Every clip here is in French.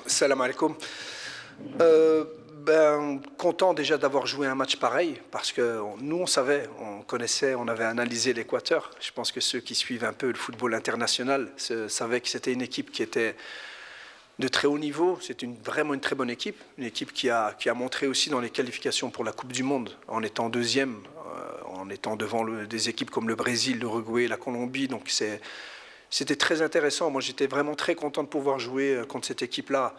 Salam alaikum. Content déjà d'avoir joué un match pareil, parce que nous, on savait, on connaissait, on avait analysé l'Équateur. Je pense que ceux qui suivent un peu le football international savaient que c'était une équipe qui était de très haut niveau. C'est vraiment une très bonne équipe, une équipe qui a montré aussi dans les qualifications pour la Coupe du Monde, en étant deuxième, en étant devant des équipes comme le Brésil, l'Uruguay, la Colombie. Donc c'était très intéressant. Moi, j'étais vraiment très content de pouvoir jouer contre cette équipe-là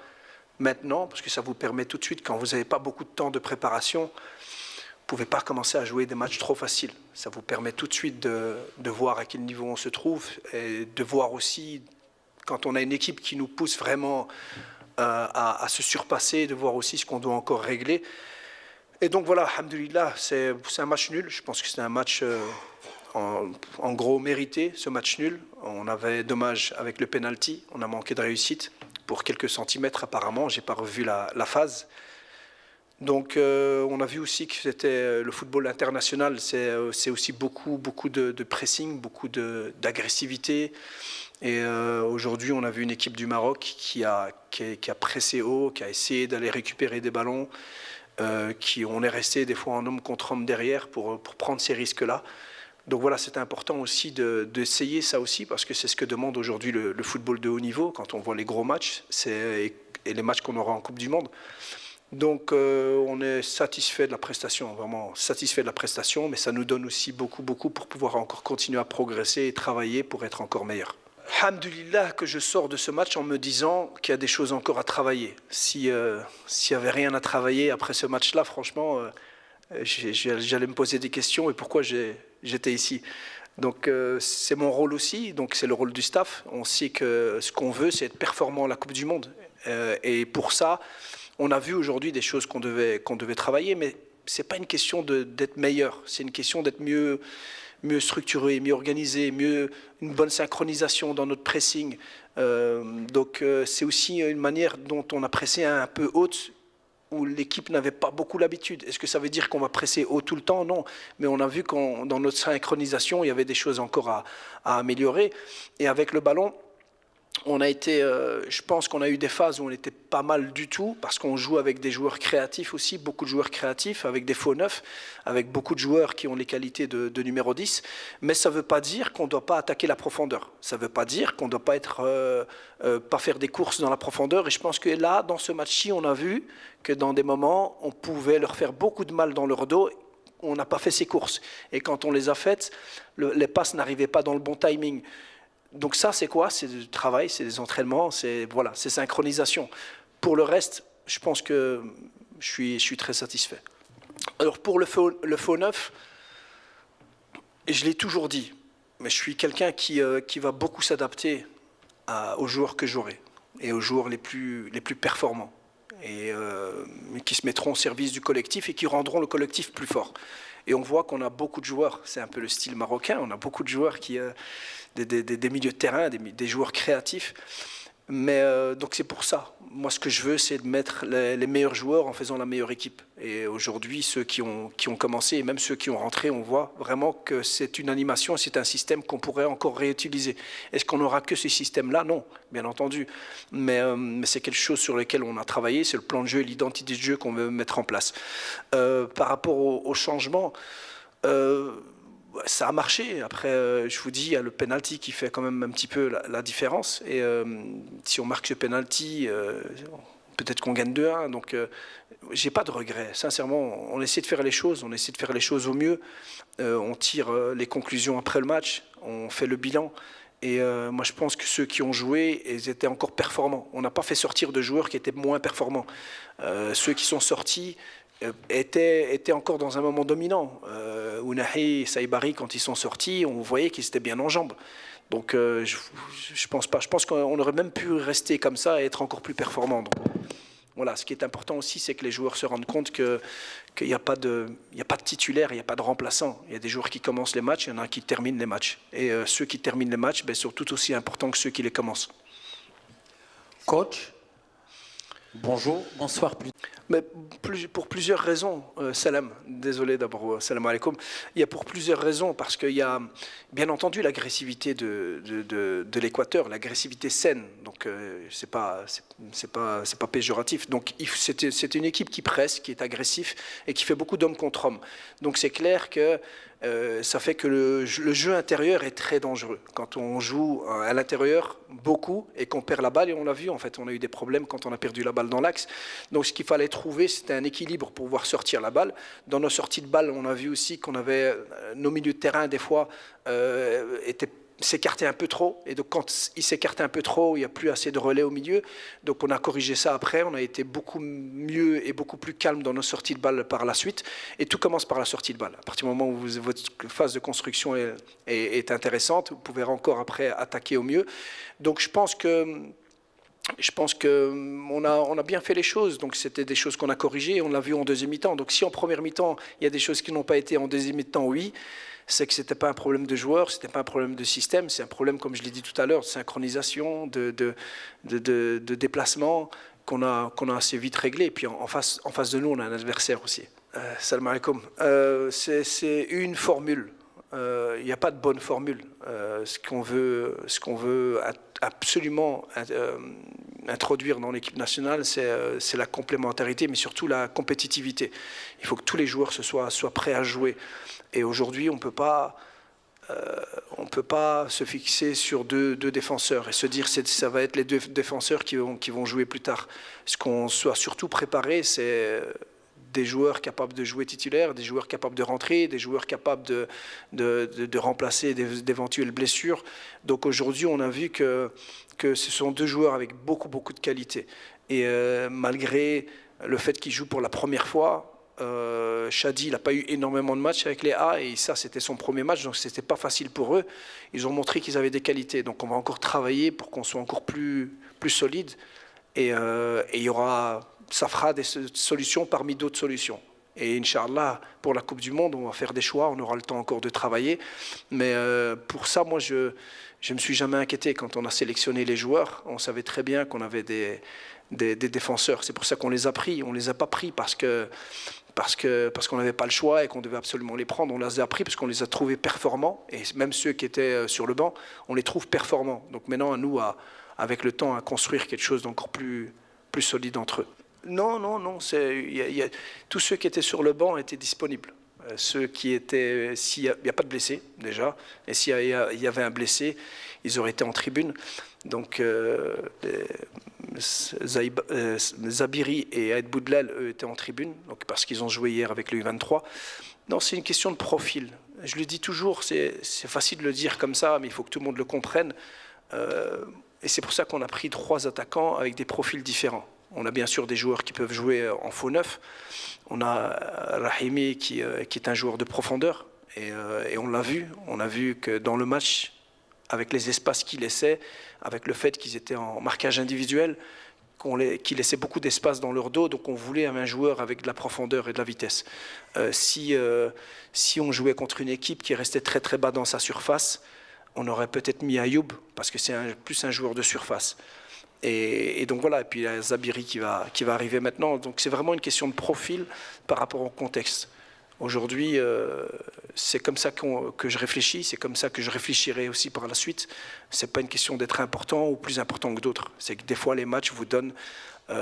maintenant, parce que ça vous permet tout de suite, quand vous n'avez pas beaucoup de temps de préparation, vous ne pouvez pas commencer à jouer des matchs trop faciles. Ça vous permet tout de suite de voir à quel niveau on se trouve et de voir aussi, quand on a une équipe qui nous pousse vraiment à se surpasser, de voir aussi ce qu'on doit encore régler. Et donc voilà, alhamdoulilah, c'est un match nul. Je pense que c'est un match en gros mérité, ce match nul. On avait dommage avec le penalty, on a manqué de réussite pour quelques centimètres apparemment, j'ai pas revu la phase. Donc on a vu aussi que c'était le football international, c'est aussi beaucoup de pressing, beaucoup d'agressivité. Et aujourd'hui, on a vu une équipe du Maroc qui a pressé haut, qui a essayé d'aller récupérer des ballons, on est resté des fois en homme contre homme derrière pour prendre ces risques-là. Donc voilà, c'est important aussi d'essayer ça aussi, parce que c'est ce que demande aujourd'hui le football de haut niveau, quand on voit les gros matchs et les matchs qu'on aura en Coupe du Monde. Donc on est satisfait de la prestation, vraiment satisfait de la prestation, mais ça nous donne aussi beaucoup pour pouvoir encore continuer à progresser et travailler pour être encore meilleur. Alhamdulillah que je sors de ce match en me disant qu'il y a des choses encore à travailler. S'il n'y avait rien à travailler après ce match-là, franchement, j'allais me poser des questions et pourquoi j'étais ici. Donc c'est mon rôle aussi, donc c'est le rôle du staff. On sait que ce qu'on veut, c'est être performant à la Coupe du Monde. Et pour ça, on a vu aujourd'hui des choses qu'on devait travailler, mais ce n'est pas une question d'être meilleur, c'est une question d'être mieux structuré, mieux organisé, une bonne synchronisation dans notre pressing. Donc c'est aussi une manière dont on a pressé un peu haute, où l'équipe n'avait pas beaucoup l'habitude. Est-ce que ça veut dire qu'on va presser haut tout le temps? Non. Mais on a vu que dans notre synchronisation, il y avait des choses encore à améliorer. Et avec le ballon, on a été, je pense qu'on a eu des phases où on n'était pas mal du tout, parce qu'on joue avec des joueurs créatifs aussi, beaucoup de joueurs créatifs, avec des faux neufs, avec beaucoup de joueurs qui ont les qualités de numéro 10. Mais ça ne veut pas dire qu'on ne doit pas attaquer la profondeur. Ça ne veut pas dire qu'on ne doit pas pas faire des courses dans la profondeur. Et je pense que là, dans ce match-ci, on a vu que dans des moments, on pouvait leur faire beaucoup de mal dans leur dos. On n'a pas fait ces courses. Et quand on les a faites, les passes n'arrivaient pas dans le bon timing. Donc ça, c'est quoi? C'est du travail, c'est des entraînements, c'est synchronisation. Pour le reste, je pense que je suis très satisfait. Alors pour le faux neuf, je l'ai toujours dit, mais je suis quelqu'un qui va beaucoup s'adapter aux joueurs que j'aurai et aux joueurs les plus performants et qui se mettront au service du collectif et qui rendront le collectif plus fort. Et on voit qu'on a beaucoup de joueurs, c'est un peu le style marocain, on a beaucoup de joueurs des milieux de terrain, des joueurs créatifs. Mais donc c'est pour ça. Moi, ce que je veux, c'est de mettre les meilleurs joueurs en faisant la meilleure équipe. Et aujourd'hui, ceux qui ont commencé, et même ceux qui ont rentré, on voit vraiment que c'est une animation, c'est un système qu'on pourrait encore réutiliser. Est-ce qu'on n'aura que ce système-là? Non, bien entendu. Mais c'est quelque chose sur lequel on a travaillé, c'est le plan de jeu et l'identité de jeu qu'on veut mettre en place. Par rapport au changement, ça a marché. Après, je vous dis, il y a le penalty qui fait quand même un petit peu la différence. Et si on marque ce penalty, peut-être qu'on gagne 2-1. Donc, j'ai pas de regrets. Sincèrement, on essaie de faire les choses. On essaie de faire les choses au mieux. On tire les conclusions après le match. On fait le bilan. Et moi, je pense que ceux qui ont joué, ils étaient encore performants. On n'a pas fait sortir de joueurs qui étaient moins performants. Ceux qui sont sortis étaient encore dans un moment dominant. Ounahi et Saïbari, quand ils sont sortis, on voyait qu'ils étaient bien en jambes. Donc je pense pas. Je pense qu'on aurait même pu rester comme ça et être encore plus performant. Donc, voilà, ce qui est important aussi, c'est que les joueurs se rendent compte qu'il n'y a pas de titulaire, il n'y a pas de remplaçant. Il y a des joueurs qui commencent les matchs, il y en a qui terminent les matchs. Et ceux qui terminent les matchs sont tout aussi importants que ceux qui les commencent. Coach? Bonjour, bonsoir. Mais pour plusieurs raisons, salam, désolé d'abord, salam alaikum. Il y a pour plusieurs raisons, parce qu'il y a bien entendu l'agressivité de l'Équateur, l'agressivité saine, donc c'est pas péjoratif. Donc c'est une équipe qui presse, qui est agressif et qui fait beaucoup d'hommes contre hommes. Donc c'est clair que ça fait que le jeu intérieur est très dangereux. Quand on joue à l'intérieur beaucoup et qu'on perd la balle, et on l'a vu, en fait, on a eu des problèmes quand on a perdu la balle dans l'axe. Donc ce qu'il fallait trouver, c'était un équilibre pour pouvoir sortir la balle. Dans nos sorties de balle, on a vu aussi qu'on avait nos milieux de terrain, des fois, s'écartaient un peu trop. Et donc quand ils s'écartaient un peu trop, il n'y a plus assez de relais au milieu. Donc on a corrigé ça après. On a été beaucoup mieux et beaucoup plus calme dans nos sorties de balle par la suite. Et tout commence par la sortie de balle. À partir du moment où votre phase de construction est intéressante, vous pouvez encore après attaquer au mieux. Donc je pense qu'on a bien fait les choses. Donc c'était des choses qu'on a corrigées. On l'a vu en deuxième mi-temps. Donc si en première mi-temps, il y a des choses qui n'ont pas été en deuxième mi-temps, oui, c'est que ce n'était pas un problème de joueurs, ce n'était pas un problème de système, c'est un problème, comme je l'ai dit tout à l'heure, de synchronisation, de déplacement qu'on a assez vite réglé. Et puis en face de nous, on a un adversaire aussi. Salam alaikum. C'est une formule. Il n'y a pas de bonne formule. Ce qu'on veut absolument introduire dans l'équipe nationale, c'est la complémentarité, mais surtout la compétitivité. Il faut que tous les joueurs soient prêts à jouer. Et aujourd'hui, on ne peut pas se fixer sur deux défenseurs et se dire que ça va être les deux défenseurs qui vont jouer plus tard. Ce qu'on soit surtout préparé, c'est des joueurs capables de jouer titulaire, des joueurs capables de rentrer, des joueurs capables de remplacer d'éventuelles blessures. Donc aujourd'hui, on a vu que ce sont deux joueurs avec beaucoup de qualité. Et malgré le fait qu'ils jouent pour la première fois, Shadi, il n'a pas eu énormément de matchs avec les A et ça c'était son premier match, donc c'était pas facile pour eux. Ils ont montré qu'ils avaient des qualités, donc on va encore travailler pour qu'on soit encore plus solide et il y aura, ça fera des solutions parmi d'autres solutions. Et Inch'Allah, pour la Coupe du Monde, on va faire des choix, on aura le temps encore de travailler. Mais pour ça, moi, je ne me suis jamais inquiété quand on a sélectionné les joueurs. On savait très bien qu'on avait des défenseurs. C'est pour ça qu'on les a pris. On ne les a pas pris parce qu'on n'avait pas le choix et qu'on devait absolument les prendre. On les a pris parce qu'on les a trouvés performants. Et même ceux qui étaient sur le banc, on les trouve performants. Donc maintenant, à nous, avec le temps, à construire quelque chose d'encore plus solide entre eux. Non. Tous ceux qui étaient sur le banc étaient disponibles. Ceux qui étaient, s'il n'y a pas de blessés déjà, et s'il y avait un blessé, ils auraient été en tribune. Donc Zabiri et Aïd Boudlel, eux, étaient en tribune, donc parce qu'ils ont joué hier avec le U23. Non, c'est une question de profil. Je le dis toujours, c'est facile de le dire comme ça, mais il faut que tout le monde le comprenne. Et c'est pour ça qu'on a pris 3 attaquants avec des profils différents. On a bien sûr des joueurs qui peuvent jouer en faux neuf. On a Rahimi qui est un joueur de profondeur. Et on l'a vu. On a vu que dans le match, avec les espaces qu'ils laissaient, avec le fait qu'ils étaient en marquage individuel, qu'ils laissaient beaucoup d'espace dans leur dos. Donc on voulait un joueur avec de la profondeur et de la vitesse. Si on jouait contre une équipe qui restait très bas dans sa surface, on aurait peut-être mis Ayoub, parce que c'est plus un joueur de surface. Et donc voilà, et puis il y a Zabiri qui va arriver maintenant. Donc c'est vraiment une question de profil par rapport au contexte. Aujourd'hui, c'est comme ça que je réfléchis, c'est comme ça que je réfléchirai aussi par la suite. C'est pas une question d'être important ou plus important que d'autres. C'est que des fois les matchs vous donnent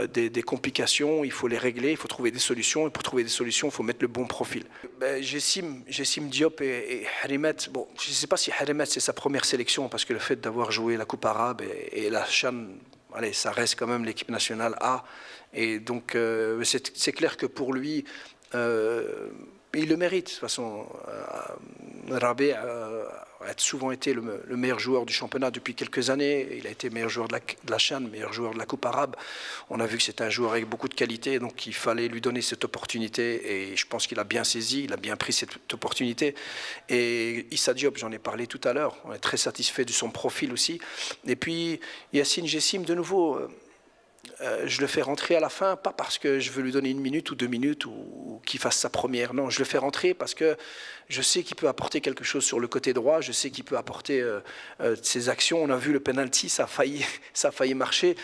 des complications, il faut les régler, il faut trouver des solutions. Et pour trouver des solutions, il faut mettre le bon profil. Jessim Diop et Harimet, bon, je ne sais pas si Harimet c'est sa première sélection, parce que le fait d'avoir joué la Coupe arabe et la CHAN, allez, ça reste quand même l'équipe nationale A. Et donc c'est clair que pour lui, il le mérite. De toute façon, Rabé a souvent été le meilleur joueur du championnat depuis quelques années. Il a été meilleur joueur de la CHAN, meilleur joueur de la Coupe arabe. On a vu que c'est un joueur avec beaucoup de qualité, donc il fallait lui donner cette opportunité. Et je pense qu'il a bien saisi, il a bien pris cette opportunité. Et Issa Diop, j'en ai parlé tout à l'heure. On est très satisfait de son profil aussi. Et puis Yacine Jessim, de nouveau, Je le fais rentrer à la fin, pas parce que je veux lui donner 1 minute ou 2 minutes ou qu'il fasse sa première. Non, je le fais rentrer parce que je sais qu'il peut apporter quelque chose sur le côté droit. Je sais qu'il peut apporter ses actions. On a vu le penalty, ça a failli marcher.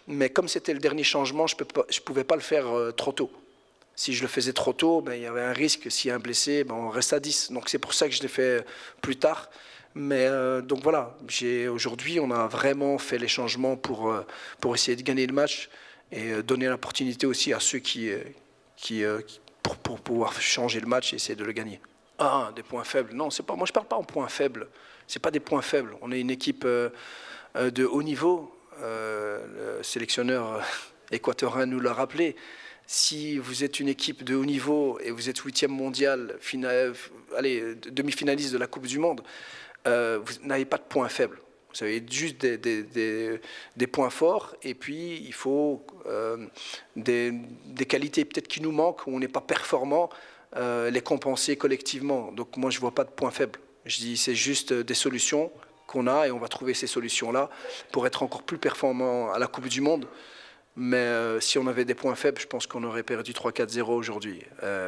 Mais comme c'était le dernier changement, je ne pouvais pas le faire trop tôt. Si je le faisais trop tôt, ben, il y avait un risque. S'il y a un blessé, ben, on reste à 10. Donc c'est pour ça que je l'ai fait plus tard. Mais donc voilà, aujourd'hui, on a vraiment fait les changements pour essayer de gagner le match et donner l'opportunité aussi à ceux pour pouvoir changer le match et essayer de le gagner. Ah, des points faibles. Non, c'est pas, moi je ne parle pas en points faibles. Ce n'est pas des points faibles. On est une équipe de haut niveau. Le sélectionneur équatorien nous l'a rappelé. Si vous êtes une équipe de haut niveau et vous êtes 8e mondial, demi-finaliste de la Coupe du Monde, vous n'avez pas de points faibles. Vous avez juste des points forts et puis il faut des qualités peut-être qui nous manquent, où on n'est pas performant, les compenser collectivement. Donc moi je ne vois pas de points faibles. Je dis c'est juste des solutions qu'on a et on va trouver ces solutions-là pour être encore plus performant à la Coupe du Monde. Mais si on avait des points faibles, je pense qu'on aurait perdu 3-4-0 aujourd'hui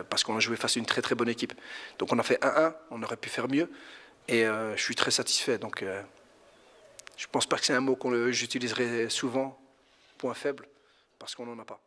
parce qu'on a joué face à une très très bonne équipe. Donc on a fait 1-1, on aurait pu faire mieux. Et je suis très satisfait. Donc, je ne pense pas que c'est un mot que j'utiliserai souvent, point faible, parce qu'on n'en a pas.